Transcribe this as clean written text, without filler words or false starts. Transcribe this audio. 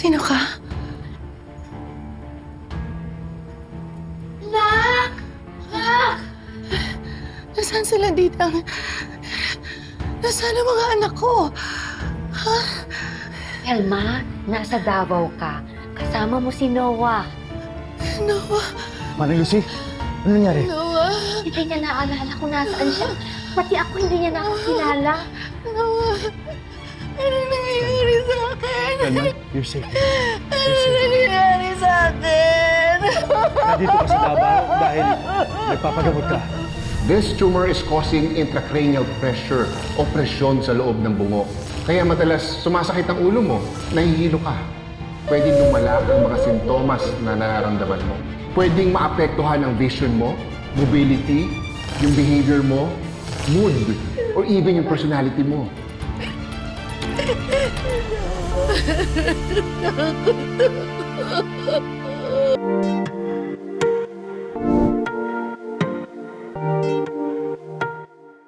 Sino ka? Nak! Nak! Nasaan sila, Didang? Nasaan ang mga anak ko? Ha? Elma, nasa Davao ka. Kasama mo si Noah. Noah! Manang Lucy, ano nangyari? Noah! Hindi niya naalala kung nasaan siya. Pati ako hindi niya nakakilala. Noah! Ano nangyayari sa akin? Elma, you're safe. Ano nangyayari sa akin? Nandito ka sa Davao dahil nagpapagamot ka. This tumor is causing intracranial pressure o presyon sa loob ng bungo. Kaya madalas sumasakit ang ulo mo, nahihilo ka. Pwedeng lumala ang mga sintomas na nararamdaman mo. Pwedeng maapektuhan ang vision mo, mobility, yung behavior mo, mood, or even yung personality mo. Takot ako.